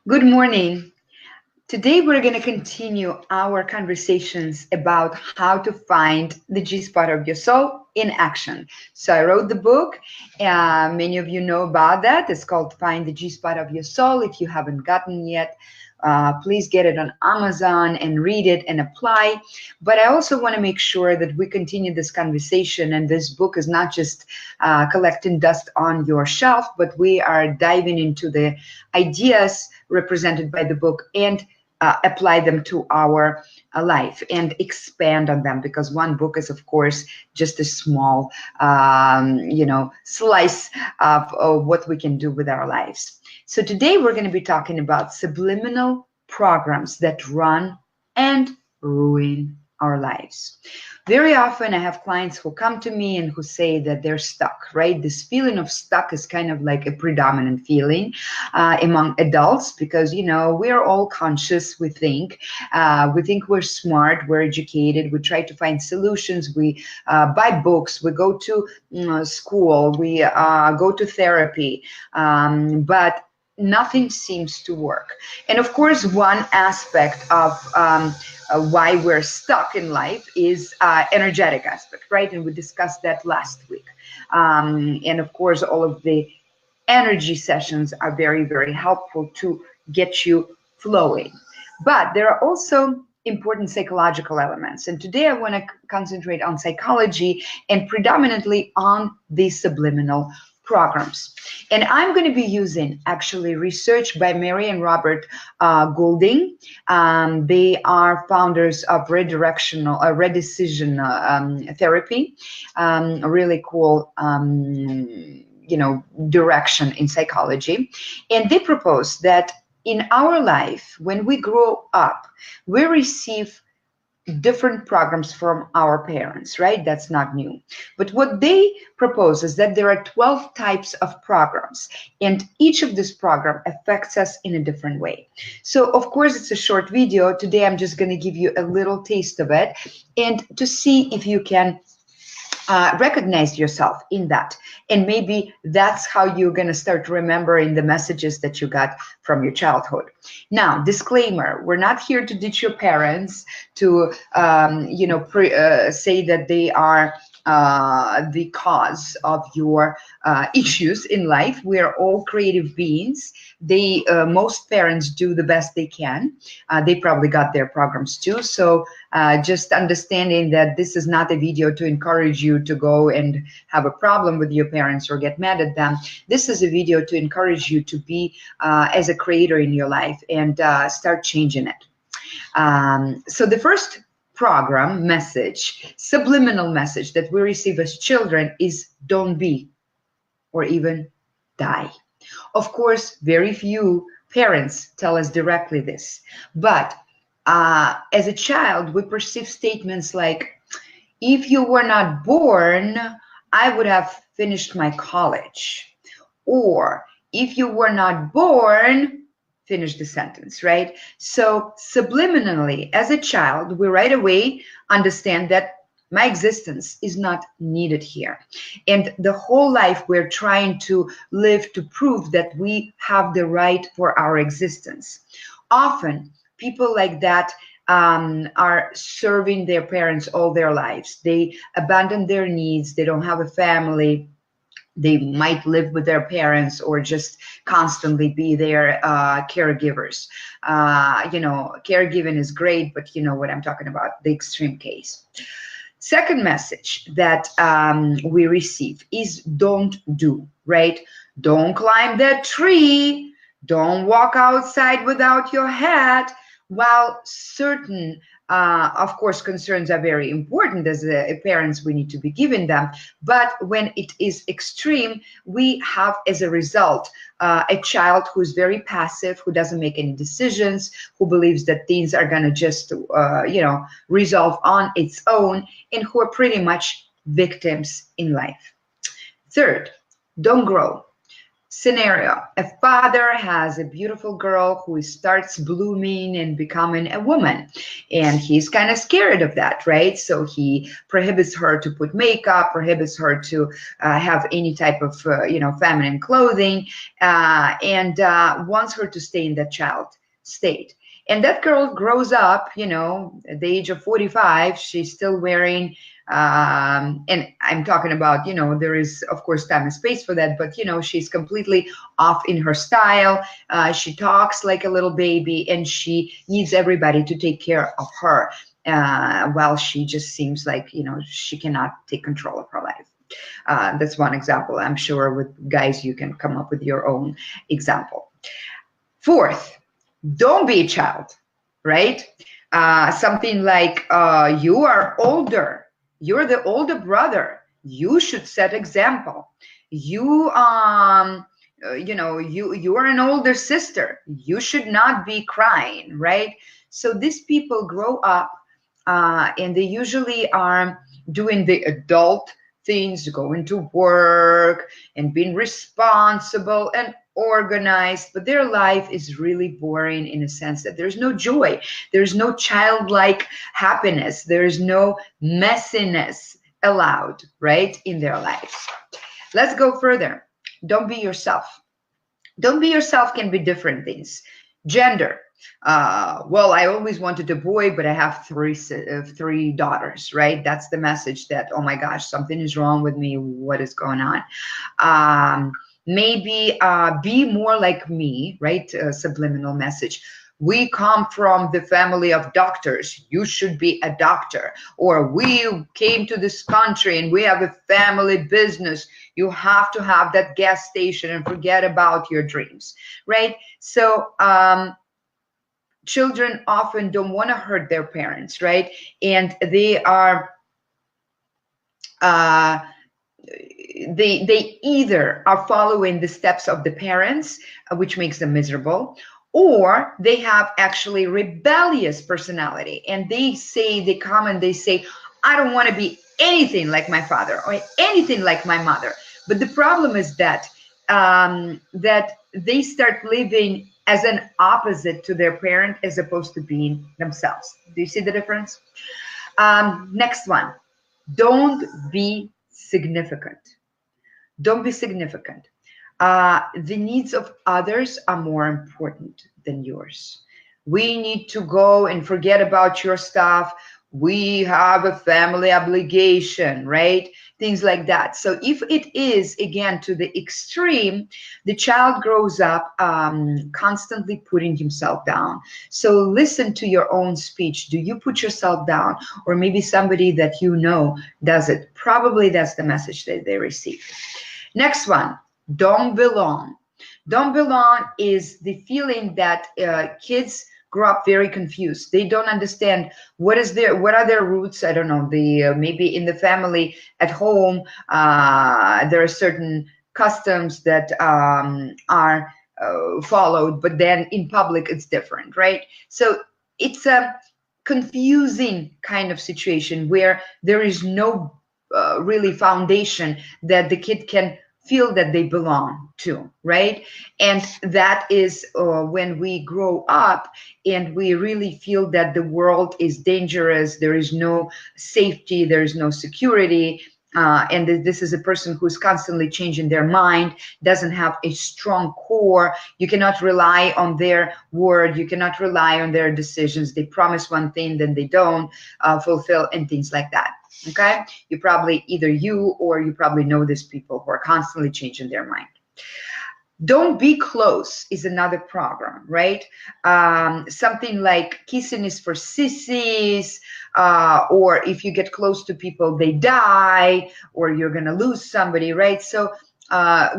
Good morning. Today we're going to continue our conversations about how to find the G spot of your soul in action. So I wrote the book. Many of you know about that. It's called Find the G spot of your soul. If you haven't gotten yet, please get it on Amazon and read it and apply. But I also want to make sure that we continue this conversation, and this book is not just collecting dust on your shelf, but we are diving into the ideas represented by the book and apply them to our life and expand on them, because one book is of course just a small slice of what we can do with our lives. So today we're going to be talking about subliminal programs that run and ruin our lives. Very often I have clients who come to me and who say that they're stuck, right? This feeling of stuck is kind of like a predominant feeling among adults, because, we're all conscious. We think we're smart, we're educated, we try to find solutions, we buy books, we go to school, we go to therapy, but nothing seems to work. And of course, one aspect of why we're stuck in life is energetic aspect, right? And we discussed that last week. And of course, all of the energy sessions are very, very helpful to get you flowing. But there are also important psychological elements. And today I want to concentrate on psychology and predominantly on the subliminal programs. And I'm going to be using actually research by Mary and Robert Goulding. They are founders of redecision therapy, a really cool direction in psychology. And they propose that in our life, when we grow up, we receive different programs from our parents, right? That's not new. But what they propose is that there are 12 types of programs, and each of this program affects us in a different way. So of course, it's a short video. Today, I'm just going to give you a little taste of it and to see if you can recognize yourself in that. And maybe that's how you're going to start remembering the messages that you got from your childhood. Now, disclaimer, we're not here to ditch your parents, to say that they are the cause of your issues in life. We are all creative beings. Most parents do the best they can. They probably got their programs too. So just understanding that this is not a video to encourage you to go and have a problem with your parents or get mad at them. This is a video to encourage you to be as a creator in your life and start changing it. So the first program message, subliminal message that we receive as children is don't be or even die. Of course, very few parents tell us directly this, but as a child, we perceive statements like, if you were not born, I would have finished my college. Or if you were not born, finish the sentence, right? So subliminally, as a child, we right away understand that my existence is not needed here. And the whole life we're trying to live to prove that we have the right for our existence. Often, people like that are serving their parents all their lives. They abandon their needs. They don't have a family. They might live with their parents or just constantly be their caregivers. Caregiving is great, but you know what I'm talking about, the extreme case. Second message that we receive is don't do, right? Don't climb that tree. Don't walk outside without your hat. While certain, of course, concerns are very important as parents, we need to be giving them. But when it is extreme, we have, as a result, a child who is very passive, who doesn't make any decisions, who believes that things are going to just, resolve on its own, and who are pretty much victims in life. Third, don't grow. Scenario: a father has a beautiful girl who starts blooming and becoming a woman, and he's kind of scared of that, right? So he prohibits her to put makeup, prohibits her to have any type of feminine clothing, and wants her to stay in that child state. And that girl grows up, at the age of 45, she's still wearing, and I'm talking about, there is, of course, time and space for that, but, she's completely off in her style. She talks like a little baby, and she needs everybody to take care of her, while she just seems like, she cannot take control of her life. That's one example. I'm sure with guys, you can come up with your own example. Fourth, don't be a child, right? Something like, you are older. You're the older brother. You should set example. You are an older sister. You should not be crying, right? So these people grow up, and they usually are doing the adult things, going to work and being responsible and organized, but their life is really boring in a sense that there's no joy, there's no childlike happiness, there's no messiness allowed, right, in their lives. Let's go further. Don't be yourself. Don't be yourself can be different things. Gender. Well, I always wanted a boy, but I have three daughters, right? That's the message that, oh my gosh, something is wrong with me. What is going on? Maybe be more like me, right? Subliminal message. We come from the family of doctors. You should be a doctor. Or we came to this country and we have a family business. You have to have that gas station and forget about your dreams, right? So children often don't want to hurt their parents, right? And they are they either are following the steps of the parents, which makes them miserable, or they have actually rebellious personality, and they come and they say, I don't want to be anything like my father or anything like my mother. But the problem is that that they start living as an opposite to their parent as opposed to being themselves. Do you see the difference? Next one, don't be significant. Don't be significant. The needs of others are more important than yours. We need to go and forget about your stuff. We have a family obligation, right? Things like that. So if it is, again, to the extreme, the child grows up constantly putting himself down. So listen to your own speech. Do you put yourself down? Or maybe somebody that you know does it. Probably that's the message that they receive. Next one, don't belong. Don't belong is the feeling that kids grow up very confused. They don't understand what are their roots. I don't know. Maybe in the family at home, there are certain customs that are followed, but then in public it's different, right? So it's a confusing kind of situation where there is no really foundation that the kid can feel that they belong to, right? And that is when we grow up and we really feel that the world is dangerous, there is no safety, there is no security, and this is a person who's constantly changing their mind, doesn't have a strong core. You cannot rely on their word, you cannot rely on their decisions. They promise one thing, then they don't fulfill, and things like that. Okay, you probably or you probably know these people who are constantly changing their mind. Don't be close is another program, right? Something like kissing is for sissies, or if you get close to people, they die, or you're gonna lose somebody, right? So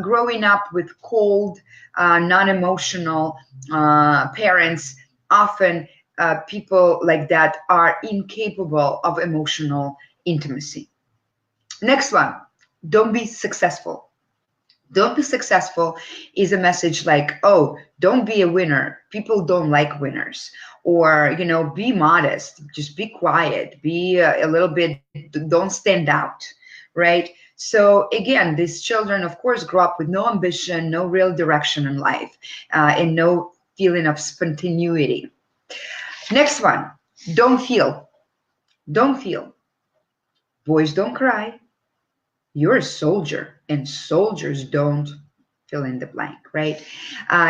growing up with cold, non-emotional parents, often people like that are incapable of emotional intimacy. Next one, don't be successful. Don't be successful is a message like, oh, don't be a winner. People don't like winners. Or, be modest, just be quiet, be a little bit, don't stand out, right? So again, these children, of course, grow up with no ambition, no real direction in life, and no feeling of spontaneity. Next one, don't feel. Don't feel. Boys don't cry. You're a soldier, and soldiers don't fill in the blank, right?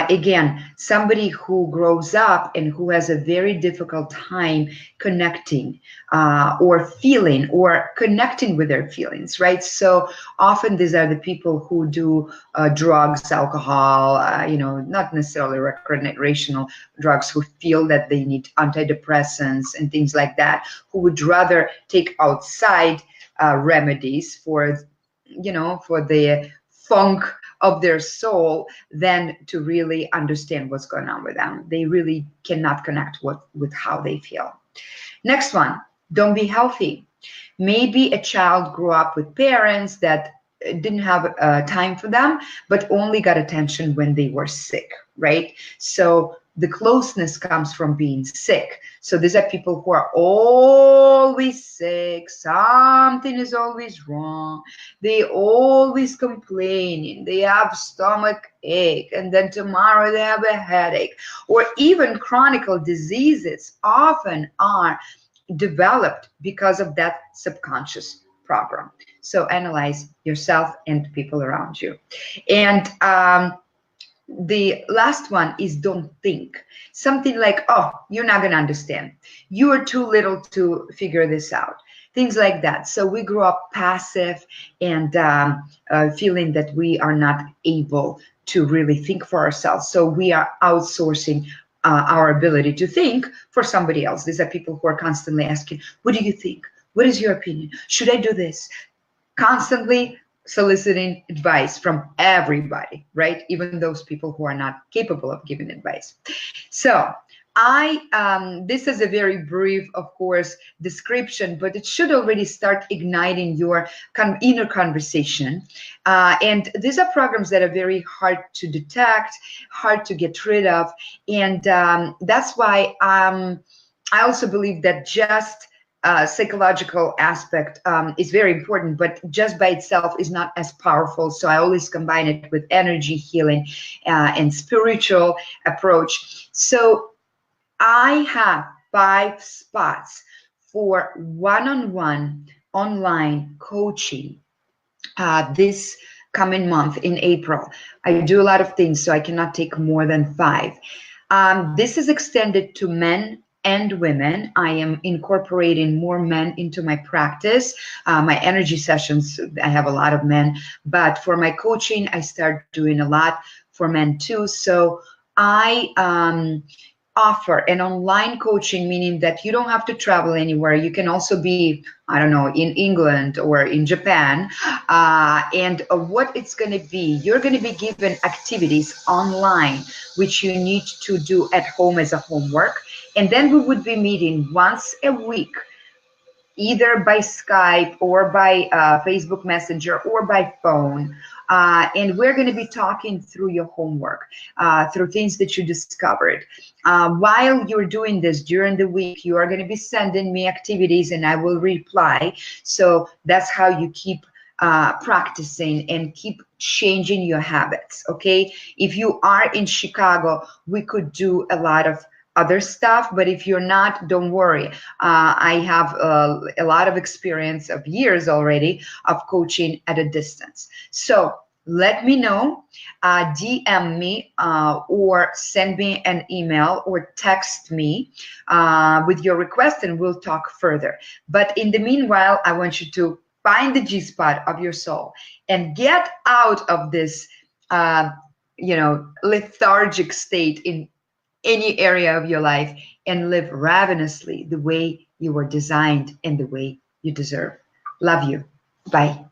Again, somebody who grows up and who has a very difficult time connecting or feeling or connecting with their feelings, right? So often these are the people who do drugs, alcohol, not necessarily recreational drugs, who feel that they need antidepressants and things like that, who would rather take outside remedies for the funk of their soul than to really understand what's going on with them. They really cannot connect with how they feel. Next one, don't be healthy. Maybe a child grew up with parents that didn't have time for them, but only got attention when they were sick, right? So the closeness comes from being sick. So these are people who are always sick. Something is always wrong. They always complaining. They have stomach ache, and then tomorrow they have a headache. Or even chronic diseases often are developed because of that subconscious program. So analyze yourself and people around you. And the last one is don't think. Something like, oh, you're not going to understand. You are too little to figure this out. Things like that. So we grew up passive and feeling that we are not able to really think for ourselves. So we are outsourcing our ability to think for somebody else. These are people who are constantly asking, what do you think? What is your opinion? Should I do this? Constantly soliciting advice from everybody, right? Even those people who are not capable of giving advice. So this is a very brief, of course, description, but it should already start igniting your inner conversation. And these are programs that are very hard to detect, hard to get rid of. And that's why I also believe that just psychological aspect is very important, but just by itself is not as powerful. So I always combine it with energy healing and spiritual approach. So I have 5 spots for one-on-one online coaching this coming month in April. I do a lot of things, so I cannot take more than 5. This is extended to men and women. I am incorporating more men into my practice. My energy sessions, I have a lot of men, but for my coaching, I start doing a lot for men too. So I offer an online coaching, meaning that you don't have to travel anywhere. You can also be, I don't know, in England or in Japan. And what it's going to be, you're going to be given activities online, which you need to do at home as a homework. And then we would be meeting once a week, either by Skype or by Facebook Messenger or by phone. And we're going to be talking through your homework, through things that you discovered. While you're doing this during the week, you are going to be sending me activities and I will reply. So that's how you keep practicing and keep changing your habits, okay? If you are in Chicago, we could do a lot of other stuff, but if you're not, don't worry. I have a lot of experience of years already of coaching at a distance. So let me know, DM me or send me an email or text me with your request and we'll talk further. But in the meanwhile, I want you to find the G-spot of your soul and get out of this lethargic state in any area of your life and live ravenously the way you were designed and the way you deserve. Love you. Bye.